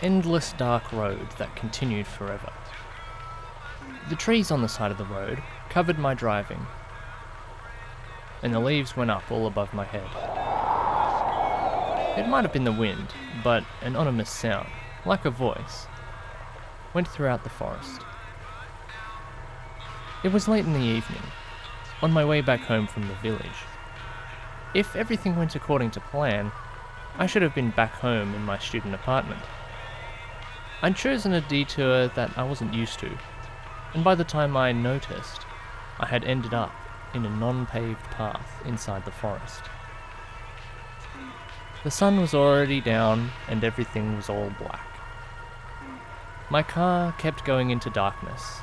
endless dark road that continued forever. The trees on the side of the road covered my driving, and the leaves went up all above my head. It might have been the wind, but an ominous sound, like a voice, went throughout the forest. It was late in the evening, on my way back home from the village. If everything went according to plan, I should have been back home in my student apartment. I'd chosen a detour that I wasn't used to, and by the time I noticed, I had ended up in a non-paved path inside the forest. The sun was already down and everything was all black. My car kept going into darkness.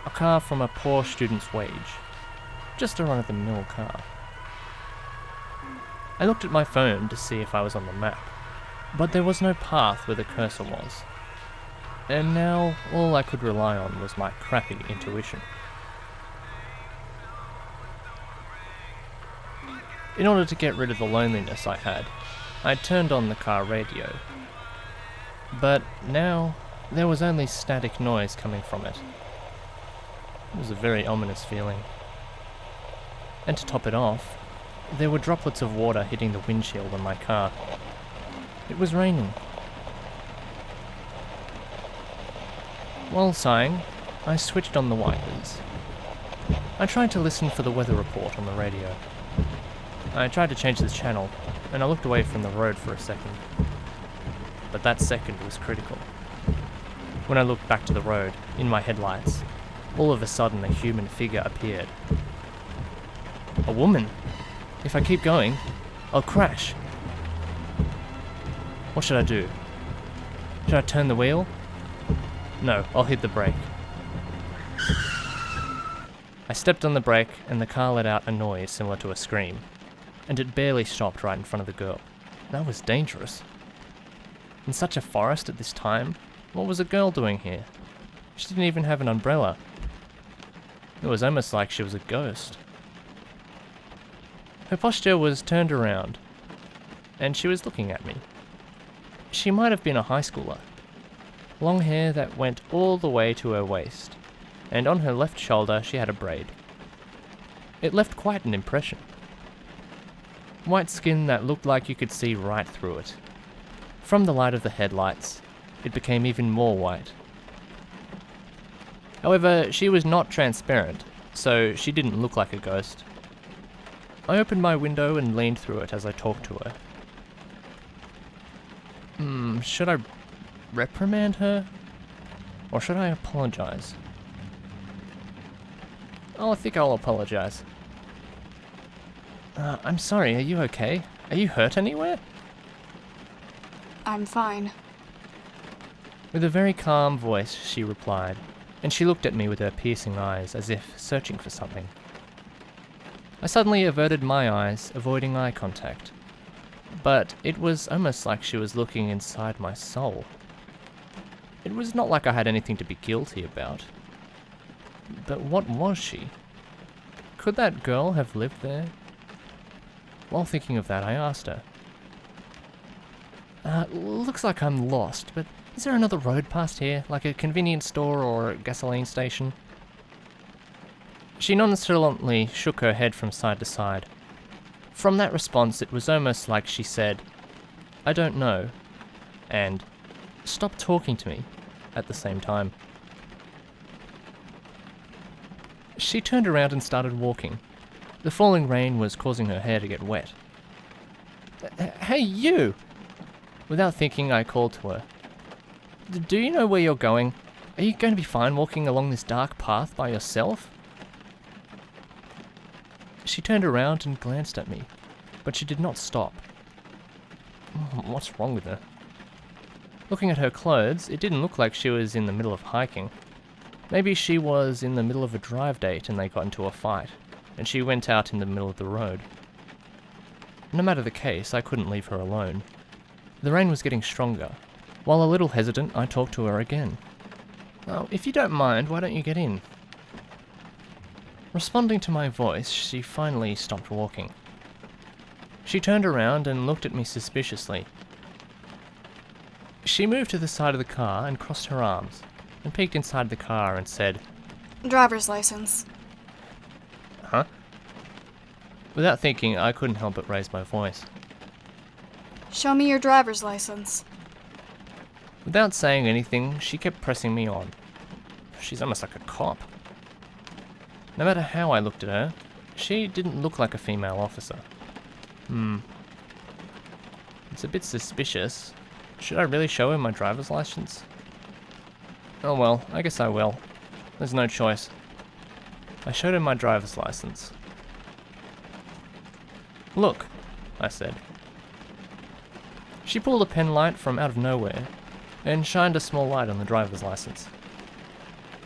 A car from a poor student's wage. Just a run-of-the-mill car. I looked at my phone to see if I was on the map, but there was no path where the cursor was. And now all I could rely on was my crappy intuition. In order to get rid of the loneliness I had, I turned on the car radio. But now, there was only static noise coming from it. It was a very ominous feeling. And to top it off, there were droplets of water hitting the windshield on my car. It was raining. While sighing, I switched on the wipers. I tried to listen for the weather report on the radio. I tried to change the channel, and I looked away from the road for a second. But that second was critical. When I looked back to the road, in my headlights, all of a sudden a human figure appeared. A woman! If I keep going, I'll crash. What should I do? Should I turn the wheel? No, I'll hit the brake. I stepped on the brake and the car let out a noise similar to a scream, and it barely stopped right in front of the girl. That was dangerous. In such a forest at this time, what was a girl doing here? She didn't even have an umbrella. It was almost like she was a ghost. Her posture was turned around, and she was looking at me. She might have been a high schooler. Long hair that went all the way to her waist, and on her left shoulder she had a braid. It left quite an impression. White skin that looked like you could see right through it. From the light of the headlights, it became even more white. However, she was not transparent, so she didn't look like a ghost. I opened my window and leaned through it as I talked to her. Should I reprimand her? Or should I apologize? Oh, I think I'll apologize. I'm sorry, are you okay? Are you hurt anywhere? I'm fine. With a very calm voice, she replied, and she looked at me with her piercing eyes as if searching for something. I suddenly averted my eyes, avoiding eye contact. But it was almost like she was looking inside my soul. It was not like I had anything to be guilty about. But what was she? Could that girl have lived there? While thinking of that, I asked her. Looks like I'm lost, but is there another road past here, like a convenience store or a gasoline station? She nonchalantly shook her head from side to side. From that response, it was almost like she said, "I don't know," and "Stop talking to me," at the same time. She turned around and started walking. The falling rain was causing her hair to get wet. "Hey, you!" Without thinking, I called to her. "Do you know where you're going? Are you going to be fine walking along this dark path by yourself?" She turned around and glanced at me, but she did not stop. What's wrong with her? Looking at her clothes, it didn't look like she was in the middle of hiking. Maybe she was in the middle of a drive date and they got into a fight, and she went out in the middle of the road. No matter the case, I couldn't leave her alone. The rain was getting stronger. While a little hesitant, I talked to her again. "Oh, if you don't mind, why don't you get in?" Responding to my voice, she finally stopped walking. She turned around and looked at me suspiciously. She moved to the side of the car and crossed her arms, and peeked inside the car and said, Driver's license. "Huh?" Without thinking, I couldn't help but raise my voice. Show me your driver's license. Without saying anything, she kept pressing me on. She's almost like a cop. No matter how I looked at her, she didn't look like a female officer. It's a bit suspicious. Should I really show her my driver's license? Oh well, I guess I will. There's no choice. I showed her my driver's license. "Look," I said. She pulled a pen light from out of nowhere and shined a small light on the driver's license.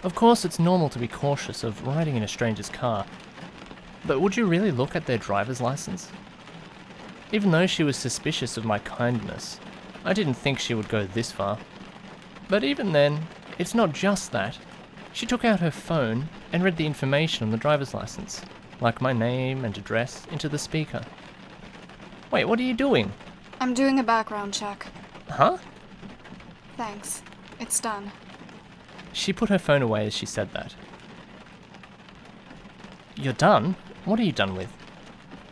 Of course, it's normal to be cautious of riding in a stranger's car, but would you really look at their driver's license? Even though she was suspicious of my kindness, I didn't think she would go this far. But even then, it's not just that. She took out her phone and read the information on the driver's license, like my name and address, into the speaker. Wait, what are you doing? I'm doing a background check. Huh? Thanks. It's done. She put her phone away as she said that. You're done? What are you done with?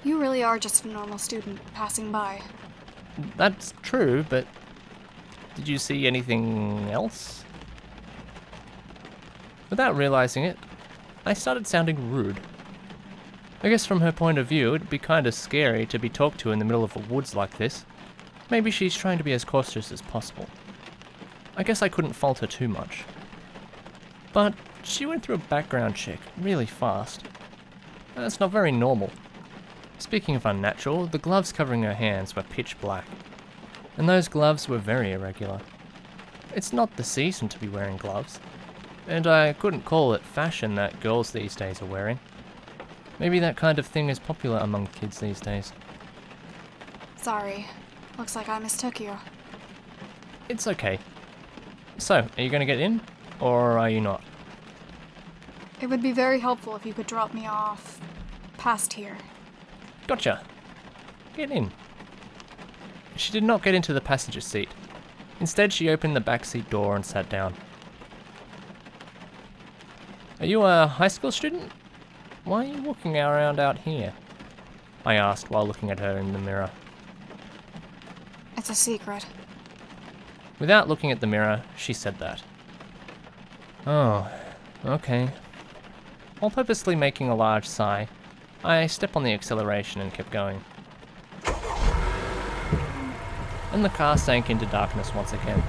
You really are just a normal student passing by. That's true, but did you see anything else? Without realizing it, I started sounding rude. I guess from her point of view, it'd be kinda scary to be talked to in the middle of the woods like this. Maybe she's trying to be as cautious as possible. I guess I couldn't fault her too much. But she went through a background check really fast. That's not very normal. Speaking of unnatural, the gloves covering her hands were pitch black. And those gloves were very irregular. It's not the season to be wearing gloves. And I couldn't call it fashion that girls these days are wearing. Maybe that kind of thing is popular among kids these days. Sorry. Looks like I mistook you. It's okay. So, are you going to get in? Or are you not? It would be very helpful if you could drop me off past here. Gotcha. Get in. She did not get into the passenger seat. Instead, she opened the backseat door and sat down. Are you a high school student? Why are you walking around out here? I asked while looking at her in the mirror. It's a secret. Without looking at the mirror, she said that. Oh, okay. While purposely making a large sigh, I stepped on the acceleration and kept going. And the car sank into darkness once again.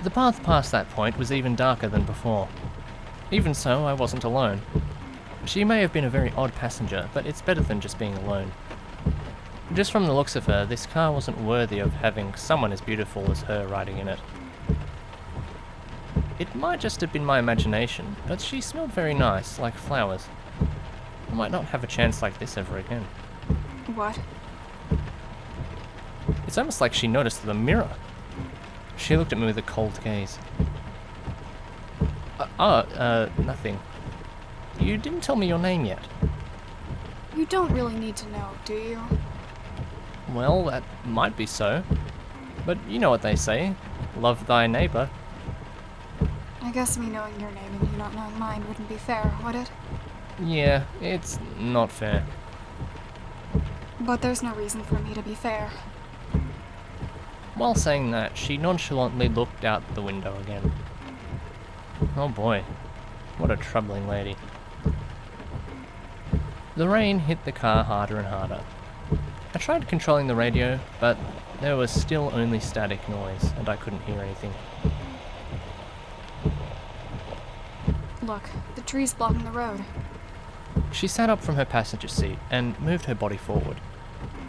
The path past that point was even darker than before. Even so, I wasn't alone. She may have been a very odd passenger, but it's better than just being alone. Just from the looks of her, this car wasn't worthy of having someone as beautiful as her riding in it. It might just have been my imagination, but she smelled very nice, like flowers. I might not have a chance like this ever again. What? It's almost like she noticed the mirror. She looked at me with a cold gaze. Nothing. You didn't tell me your name yet. You don't really need to know, do you? Well, that might be so. But you know what they say. Love thy neighbor. I guess me knowing your name and you not knowing mine wouldn't be fair, would it? Yeah, it's not fair. But there's no reason for me to be fair. While saying that, she nonchalantly looked out the window again. Oh boy, what a troubling lady. The rain hit the car harder and harder. I tried controlling the radio, but there was still only static noise, and I couldn't hear anything. Look, the tree's blocking the road. She sat up from her passenger seat and moved her body forward,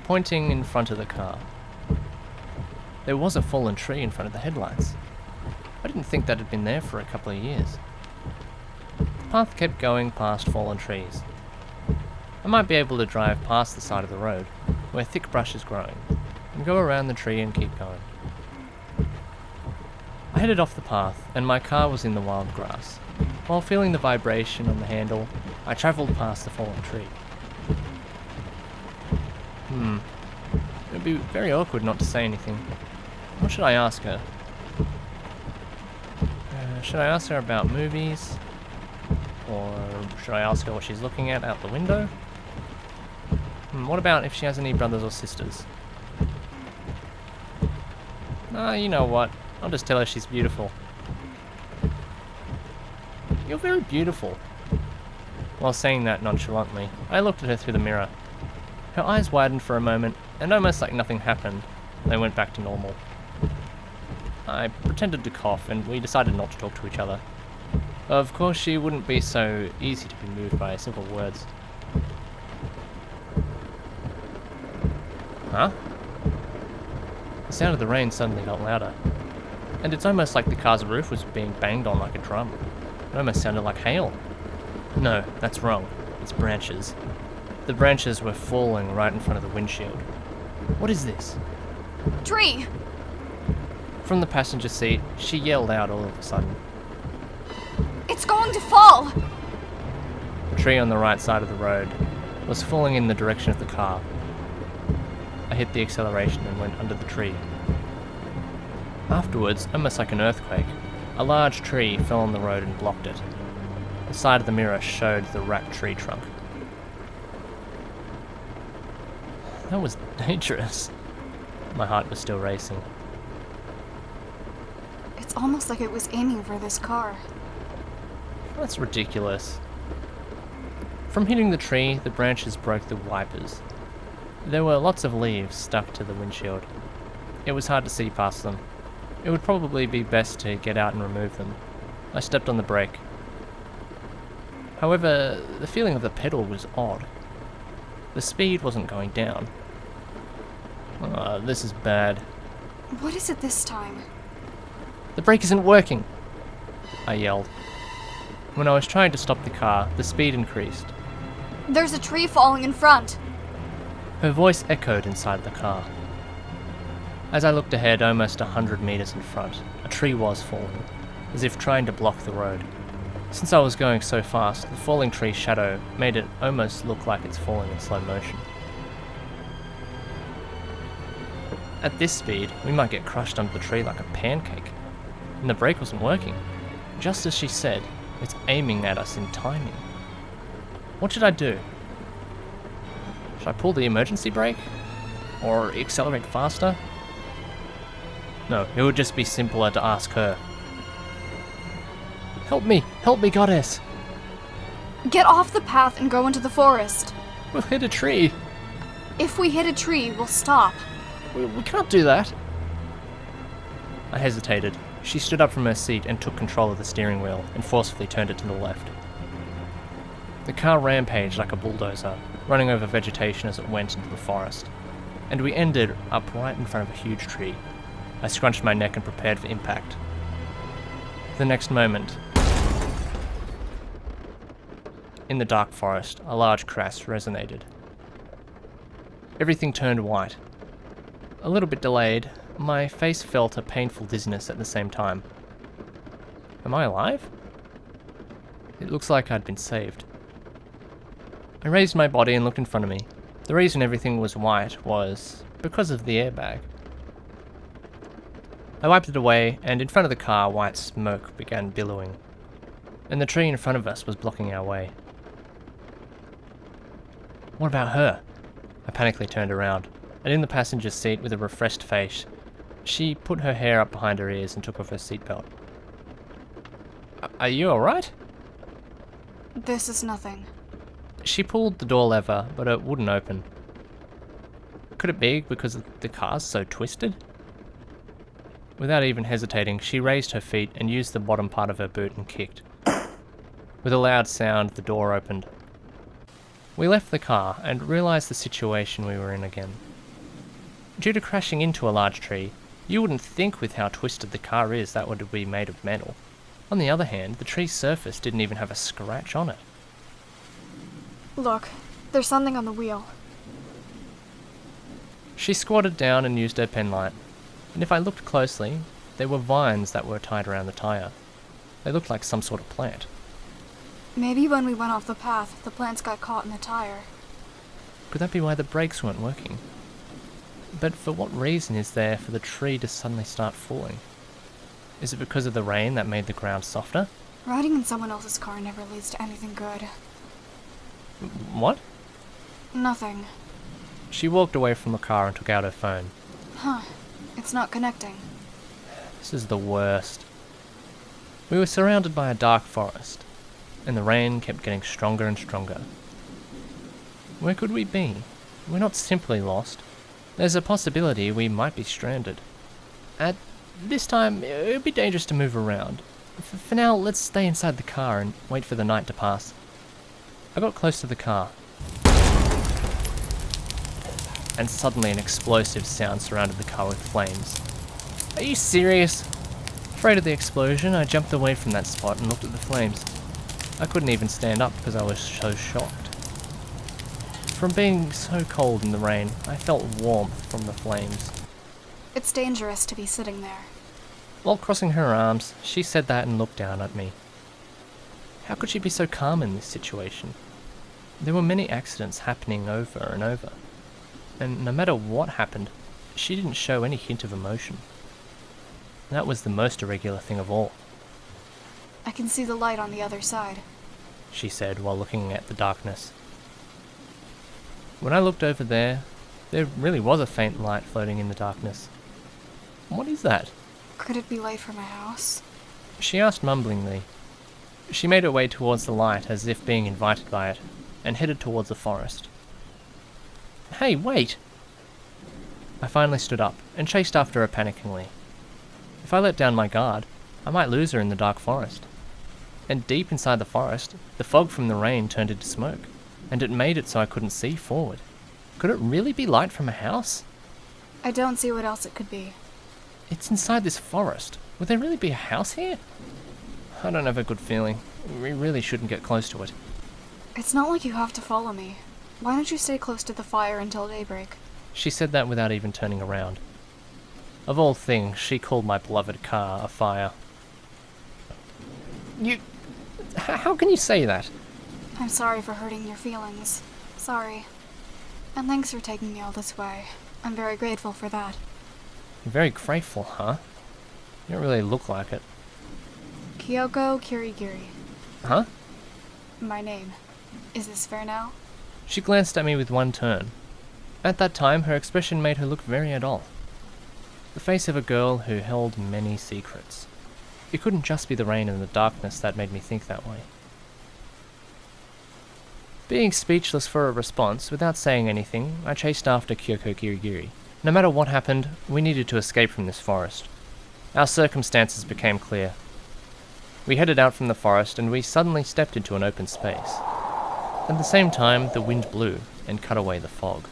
pointing in front of the car. There was a fallen tree in front of the headlights. I didn't think that had been there for a couple of years. The path kept going past fallen trees. I might be able to drive past the side of the road, where thick brush is growing, and go around the tree and keep going. I headed off the path, and my car was in the wild grass. While feeling the vibration on the handle, I travelled past the fallen tree. It would be very awkward not to say anything. What should I ask her? Should I ask her about movies? Or should I ask her what she's looking at out the window? What about if she has any brothers or sisters? You know what? I'll just tell her she's beautiful. You're very beautiful. While saying that nonchalantly, I looked at her through the mirror. Her eyes widened for a moment, and almost like nothing happened, they went back to normal. I pretended to cough, and we decided not to talk to each other. Of course, she wouldn't be so easy to be moved by simple words. Huh? The sound of the rain suddenly got louder, and it's almost like the car's roof was being banged on like a drum. It almost sounded like hail. No, that's wrong. It's branches. The branches were falling right in front of the windshield. What is this? Tree! From the passenger seat, she yelled out all of a sudden. It's going to fall! The tree on the right side of the road was falling in the direction of the car. I hit the acceleration and went under the tree. Afterwards, almost like an earthquake, a large tree fell on the road and blocked it. The side of the mirror showed the wrapped tree trunk. That was dangerous. My heart was still racing. It's almost like it was aiming for this car. That's ridiculous. From hitting the tree, the branches broke the wipers. There were lots of leaves stuck to the windshield. It was hard to see past them. It would probably be best to get out and remove them. I stepped on the brake. However, the feeling of the pedal was odd. The speed wasn't going down. This is bad. What is it this time? The brake isn't working! I yelled. When I was trying to stop the car, the speed increased. There's a tree falling in front. Her voice echoed inside the car. As I looked ahead, almost 100 meters in front, a tree was falling, as if trying to block the road. Since I was going so fast, the falling tree's shadow made it almost look like it's falling in slow motion. At this speed, we might get crushed under the tree like a pancake. And the brake wasn't working. Just as she said, it's aiming at us in timing. What should I do? Should I pull the emergency brake? Or accelerate faster? No, it would just be simpler to ask her. Help me, goddess! Get off the path and go into the forest. We'll hit a tree. If we hit a tree, we'll stop. We can't do that. I hesitated. She stood up from her seat and took control of the steering wheel and forcefully turned it to the left. The car rampaged like a bulldozer, running over vegetation as it went into the forest, and we ended up right in front of a huge tree. I scrunched my neck and prepared for impact. The next moment, in the dark forest, a large crash resonated. Everything turned white. A little bit delayed, my face felt a painful dizziness at the same time. Am I alive? It looks like I'd been saved. I raised my body and looked in front of me. The reason everything was white was because of the airbag. I wiped it away, and in front of the car, white smoke began billowing, and the tree in front of us was blocking our way. What about her? I panically turned around, and in the passenger seat with a refreshed face, she put her hair up behind her ears and took off her seatbelt. Are you alright? This is nothing. She pulled the door lever, but it wouldn't open. Could it be because the car's so twisted? Without even hesitating, she raised her feet and used the bottom part of her boot and kicked. With a loud sound, the door opened. We left the car and realized the situation we were in again. Due to crashing into a large tree, you wouldn't think with how twisted the car is that would be made of metal. On the other hand, the tree's surface didn't even have a scratch on it. Look, there's something on the wheel. She squatted down and used her penlight, and if I looked closely, there were vines that were tied around the tire. They looked like some sort of plant. Maybe when we went off the path, the plants got caught in the tire. Could that be why the brakes weren't working? But for what reason is there for the tree to suddenly start falling? Is it because of the rain that made the ground softer? Riding in someone else's car never leads to anything good. What? Nothing. She walked away from the car and took out her phone. Huh. It's not connecting. This is the worst. We were surrounded by a dark forest, and the rain kept getting stronger and stronger. Where could we be? We're not simply lost. There's a possibility we might be stranded. At this time, it would be dangerous to move around. For now, let's stay inside the car and wait for the night to pass. I got close to the car, and suddenly an explosive sound surrounded the car with flames. Are you serious? Afraid of the explosion, I jumped away from that spot and looked at the flames. I couldn't even stand up because I was so shocked. From being so cold in the rain, I felt warmth from the flames. It's dangerous to be sitting there. While crossing her arms, she said that and looked down at me. How could she be so calm in this situation? There were many accidents happening over and over, and no matter what happened, she didn't show any hint of emotion. That was the most irregular thing of all, I can see the light on the other side. she said while looking at the darkness. When I looked over there really was a faint light floating in the darkness. What is that? Could it be light from a house? She asked mumblingly. She made her way towards the light as if being invited by it, and headed towards the forest. Hey, wait! I finally stood up and chased after her panickingly. If I let down my guard, I might lose her in the dark forest. And deep inside the forest, the fog from the rain turned into smoke, and it made it so I couldn't see forward. Could it really be light from a house? I don't see what else it could be. It's inside this forest. Would there really be a house here? I don't have a good feeling. We really shouldn't get close to it. It's not like you have to follow me. Why don't you stay close to the fire until daybreak? She said that without even turning around. Of all things, she called my beloved car a fire. How can you say that? I'm sorry for hurting your feelings. Sorry. And thanks for taking me all this way. I'm very grateful for that. You're very grateful, huh? You don't really look like it. Kyoko Kirigiri. Huh? My name. Is this fair now? She glanced at me with one turn. At that time, her expression made her look very adult. The face of a girl who held many secrets. It couldn't just be the rain and the darkness that made me think that way. Being speechless for a response, without saying anything, I chased after Kyoko Kirigiri. No matter what happened, we needed to escape from this forest. Our circumstances became clear. We headed out from the forest and we suddenly stepped into an open space. At the same time, the wind blew and cut away the fog,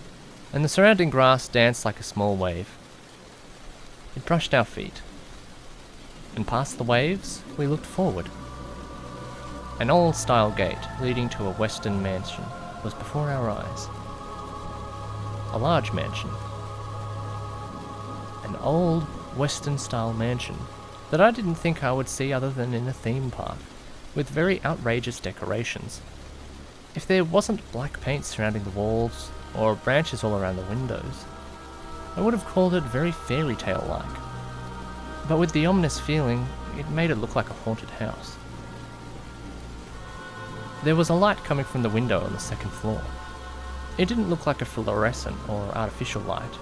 and the surrounding grass danced like a small wave. It brushed our feet, and past the waves, we looked forward. An old-style gate leading to a western mansion was before our eyes. A large mansion. An old western-style mansion that I didn't think I would see other than in a theme park, with very outrageous decorations. If there wasn't black paint surrounding the walls, or branches all around the windows, I would have called it very fairy tale-like. But with the ominous feeling, it made it look like a haunted house. There was a light coming from the window on the second floor. It didn't look like a fluorescent or artificial light.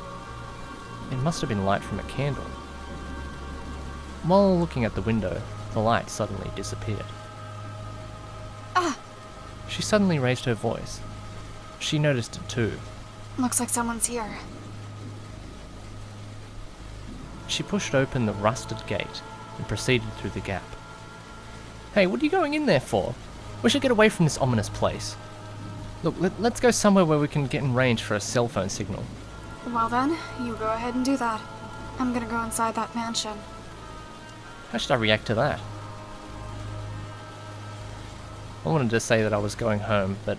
It must have been light from a candle. While looking at the window, the light suddenly disappeared. Ah! She suddenly raised her voice. She noticed it too. Looks like someone's here. She pushed open the rusted gate and proceeded through the gap. Hey, what are you going in there for? We should get away from this ominous place. Look, let's go somewhere where we can get in range for a cell phone signal. Well then, you go ahead and do that. I'm gonna go inside that mansion. How should I react to that? I wanted to say that I was going home, but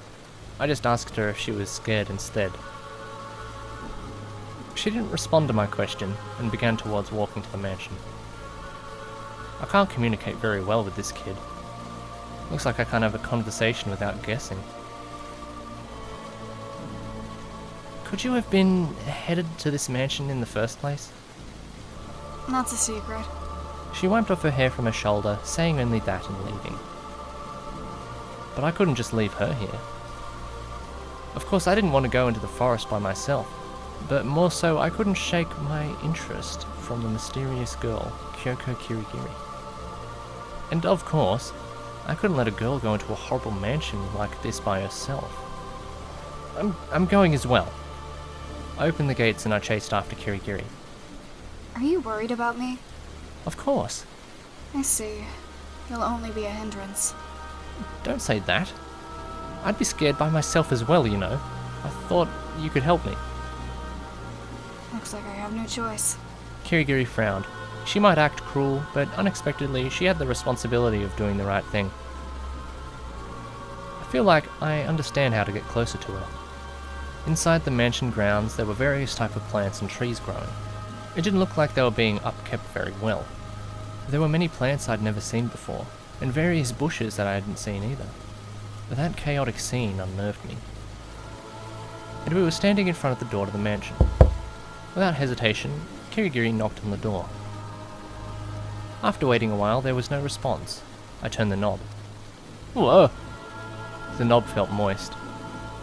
I just asked her if she was scared instead. She didn't respond to my question and began towards walking to the mansion. I can't communicate very well with this kid. Looks like I can't have a conversation without guessing. Could you have been headed to this mansion in the first place? That's a secret. She wiped off her hair from her shoulder, saying only that and leaving. But I couldn't just leave her here. Of course, I didn't want to go into the forest by myself, but more so I couldn't shake my interest from the mysterious girl, Kyoko Kirigiri. And of course, I couldn't let a girl go into a horrible mansion like this by herself. I'm going as well. I opened the gates and I chased after Kirigiri. Are you worried about me? Of course. I see. You'll only be a hindrance. Don't say that. I'd be scared by myself as well, you know. I thought you could help me. Looks like I have no choice. Kirigiri frowned. She might act cruel, but unexpectedly she had the responsibility of doing the right thing. I feel like I understand how to get closer to her. Inside the mansion grounds there were various types of plants and trees growing. It didn't look like they were being upkept very well. There were many plants I'd never seen before, and various bushes that I hadn't seen either. That chaotic scene unnerved me. And we were standing in front of the door to the mansion. Without hesitation, Kirigiri knocked on the door. After waiting a while, there was no response. I turned the knob. Whoa! The knob felt moist.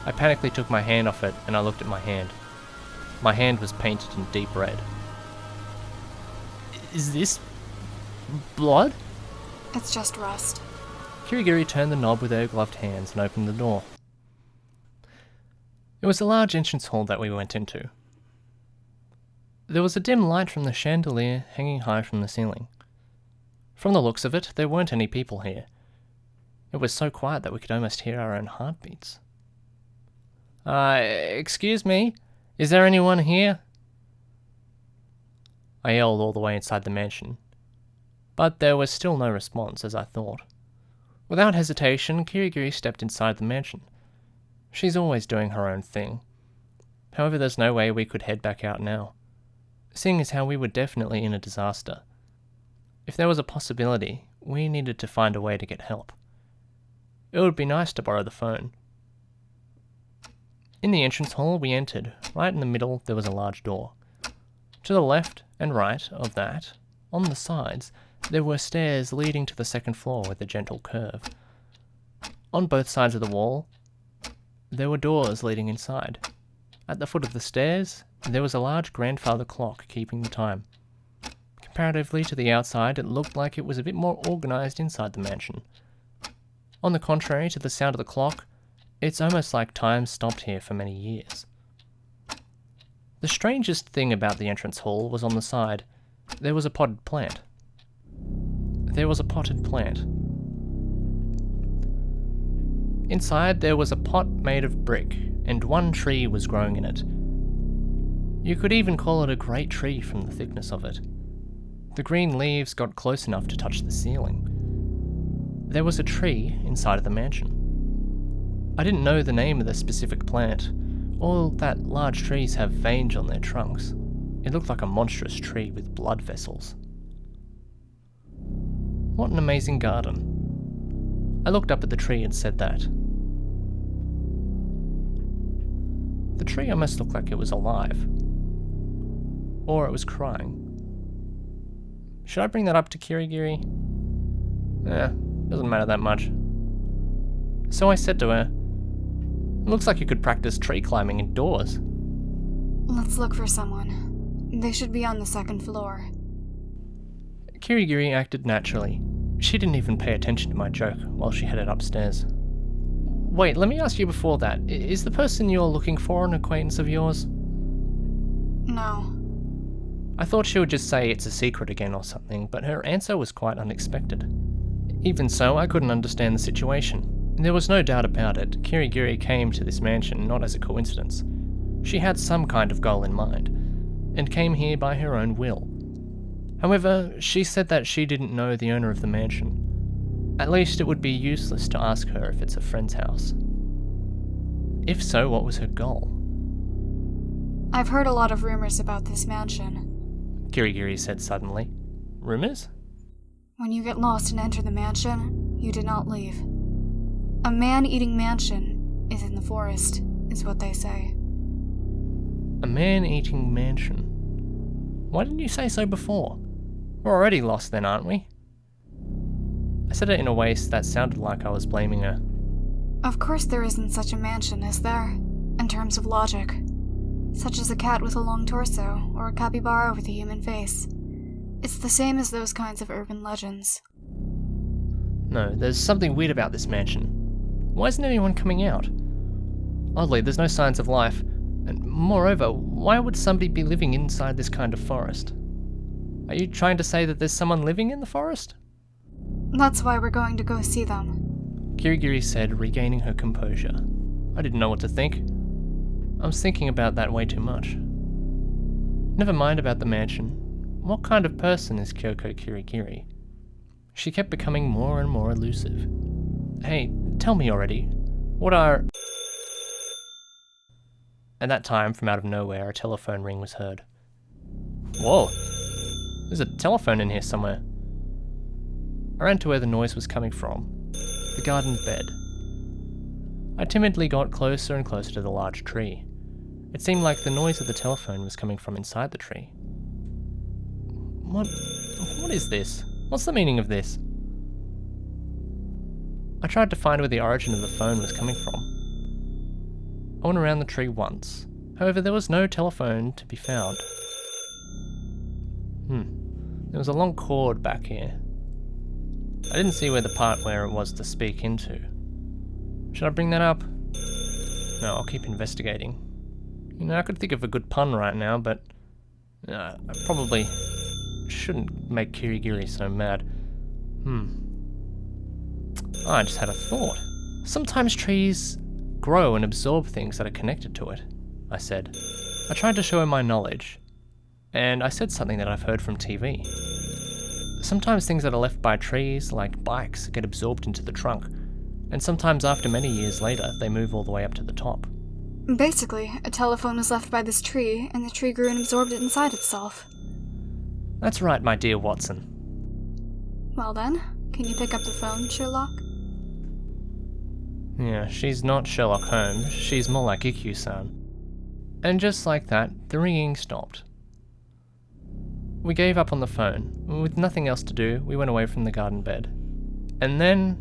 I panically took my hand off it and I looked at my hand. My hand was painted in deep red. Is this blood? It's just rust. Kirigiri turned the knob with her gloved hands and opened the door. It was a large entrance hall that we went into. There was a dim light from the chandelier hanging high from the ceiling. From the looks of it, there weren't any people here. It was so quiet that we could almost hear our own heartbeats. Excuse me? Is there anyone here? I yelled all the way inside the mansion. But there was still no response, as I thought. Without hesitation, Kirigiri stepped inside the mansion. She's always doing her own thing. However, there's no way we could head back out now, seeing as how we were definitely in a disaster. If there was a possibility, we needed to find a way to get help. It would be nice to borrow the phone. In the entrance hall we entered, right in the middle there was a large door. To the left and right of that, on the sides, there were stairs leading to the second floor with a gentle curve. On both sides of the wall, there were doors leading inside. At the foot of the stairs, there was a large grandfather clock keeping the time. Comparatively to the outside, it looked like it was a bit more organised inside the mansion. On the contrary to the sound of the clock, it's almost like time stopped here for many years. The strangest thing about the entrance hall was on the side. There was a potted plant. Inside there was a pot made of brick, and one tree was growing in it. You could even call it a great tree from the thickness of it. The green leaves got close enough to touch the ceiling. There was a tree inside of the mansion. I didn't know the name of the specific plant. All that large trees have veins on their trunks. It looked like a monstrous tree with blood vessels. What an amazing garden. I looked up at the tree and said that. The tree almost looked like it was alive. Or it was crying. Should I bring that up to Kirigiri? Doesn't matter that much. So I said to her, "It looks like you could practice tree climbing indoors." Let's look for someone. They should be on the second floor. Kirigiri acted naturally. She didn't even pay attention to my joke while she headed upstairs. Wait, let me ask you before that. Is the person you're looking for an acquaintance of yours? No. I thought she would just say it's a secret again or something, but her answer was quite unexpected. Even so, I couldn't understand the situation. There was no doubt about it. Kirigiri came to this mansion not as a coincidence. She had some kind of goal in mind, and came here by her own will. However, she said that she didn't know the owner of the mansion. At least it would be useless to ask her if it's a friend's house. If so, what was her goal? I've heard a lot of rumors about this mansion. Kirigiri said suddenly. Rumors? When you get lost and enter the mansion, you do not leave. A man-eating mansion is in the forest, is what they say. A man-eating mansion. Why didn't you say so before? We're already lost then, aren't we? I said it in a way that sounded like I was blaming her. Of course there isn't such a mansion, is there? In terms of logic. Such as a cat with a long torso, or a capybara with a human face. It's the same as those kinds of urban legends. No, there's something weird about this mansion. Why isn't anyone coming out? Oddly, there's no signs of life, and moreover, why would somebody be living inside this kind of forest? Are you trying to say that there's someone living in the forest? That's why we're going to go see them. Kirigiri said, regaining her composure. I didn't know what to think. I was thinking about that way too much. Never mind about the mansion. What kind of person is Kyoko Kirigiri? She kept becoming more and more elusive. Hey, tell me already. What are... At that time, from out of nowhere, a telephone ring was heard. Whoa! There's a telephone in here somewhere. I ran to where the noise was coming from. The garden bed. I timidly got closer and closer to the large tree. It seemed like the noise of the telephone was coming from inside the tree. What is this? What's the meaning of this? I tried to find where the origin of the phone was coming from. I went around the tree once. However, there was no telephone to be found. There was a long cord back here. I didn't see where the part where it was to speak into. Should I bring that up? No, I'll keep investigating. You know, I could think of a good pun right now, but I probably shouldn't make Kirigiri so mad. I just had a thought. Sometimes trees grow and absorb things that are connected to it, I said. I tried to show her my knowledge, and I said something that I've heard from TV. Sometimes things that are left by trees, like bikes, get absorbed into the trunk, and sometimes after many years later, they move all the way up to the top. Basically, a telephone was left by this tree, and the tree grew and absorbed it inside itself. That's right, my dear Watson. Well then, can you pick up the phone, Sherlock? Yeah, she's not Sherlock Holmes, she's more like Ikkyu-san. And just like that, the ringing stopped. We gave up on the phone. With nothing else to do, we went away from the garden bed. And then...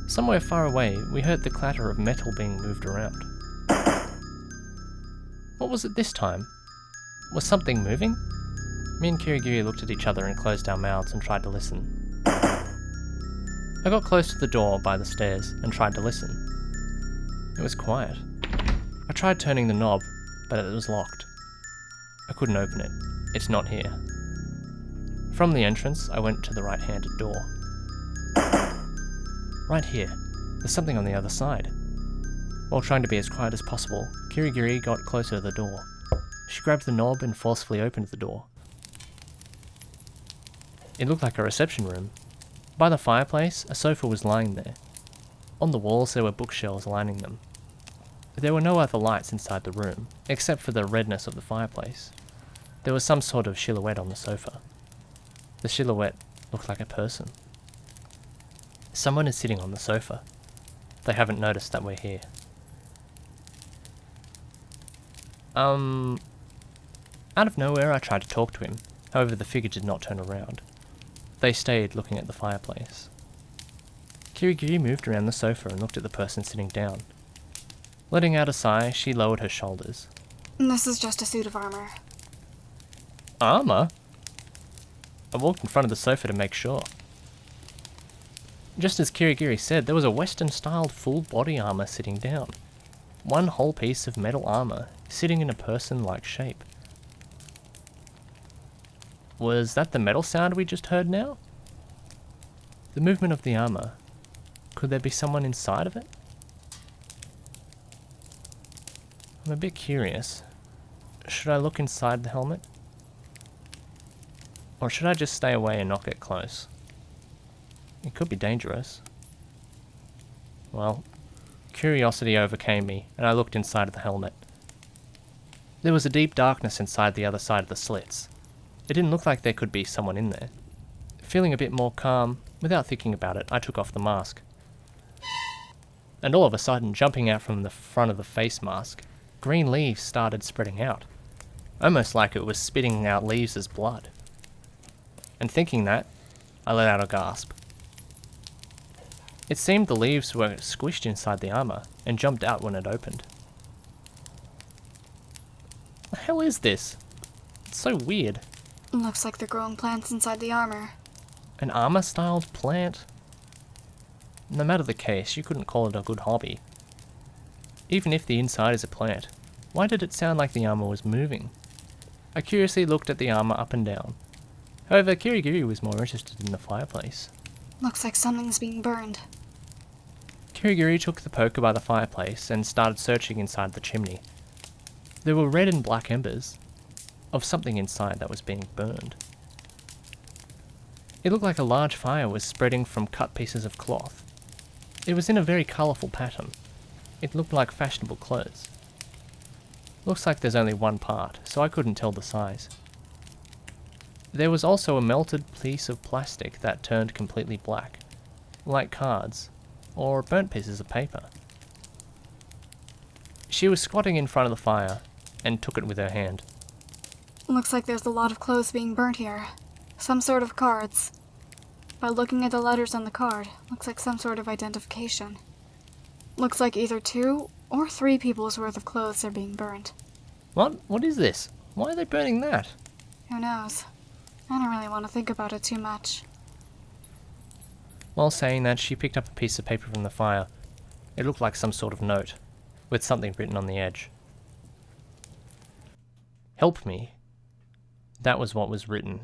somewhere far away, we heard the clatter of metal being moved around. What was it this time? Was something moving? Me and Kirigiri looked at each other and closed our mouths and tried to listen. I got close to the door by the stairs and tried to listen. It was quiet. I tried turning the knob, but it was locked. I couldn't open it. It's not here. From the entrance, I went to the right-handed door. Right here. There's something on the other side. While trying to be as quiet as possible, Kirigiri got closer to the door. She grabbed the knob and forcefully opened the door. It looked like a reception room. By the fireplace, a sofa was lying there. On the walls, there were bookshelves lining them. There were no other lights inside the room, except for the redness of the fireplace. There was some sort of silhouette on the sofa. The silhouette looked like a person. Someone is sitting on the sofa. They haven't noticed that we're here. Out of nowhere, I tried to talk to him. However, the figure did not turn around. They stayed looking at the fireplace. Kirigiri moved around the sofa and looked at the person sitting down. Letting out a sigh, she lowered her shoulders. This is just a suit of armor. Armor? I walked in front of the sofa to make sure. Just as Kirigiri said, there was a Western-styled full-body armor sitting down. One whole piece of metal armor, sitting in a person-like shape. Was that the metal sound we just heard now? The movement of the armor. Could there be someone inside of it? I'm a bit curious. Should I look inside the helmet? Or should I just stay away and not get close? It could be dangerous. Well, curiosity overcame me, and I looked inside of the helmet. There was a deep darkness inside the other side of the slits. It didn't look like there could be someone in there. Feeling a bit more calm, without thinking about it, I took off the mask. And all of a sudden, jumping out from the front of the face mask, green leaves started spreading out, almost like it was spitting out leaves as blood. And thinking that, I let out a gasp. It seemed the leaves were squished inside the armor and jumped out when it opened. The hell is this? It's so weird. Looks like they're growing plants inside the armor. An armor-styled plant? No matter the case, you couldn't call it a good hobby. Even if the inside is a plant, why did it sound like the armor was moving? I curiously looked at the armor up and down. However, Kirigiri was more interested in the fireplace. Looks like something's being burned. Kirigiri took the poker by the fireplace and started searching inside the chimney. There were red and black embers of something inside that was being burned. It looked like a large fire was spreading from cut pieces of cloth. It was in a very colourful pattern. It looked like fashionable clothes. Looks like there's only one part, so I couldn't tell the size. There was also a melted piece of plastic that turned completely black, like cards, or burnt pieces of paper. She was squatting in front of the fire, and took it with her hand. Looks like there's a lot of clothes being burnt here. Some sort of cards. By looking at the letters on the card, looks like some sort of identification. Looks like either 2 or 3 people's worth of clothes are being burnt. What is this? Why are they burning that? Who knows? I don't really want to think about it too much. While saying that, she picked up a piece of paper from the fire. It looked like some sort of note, with something written on the edge. Help me. That was what was written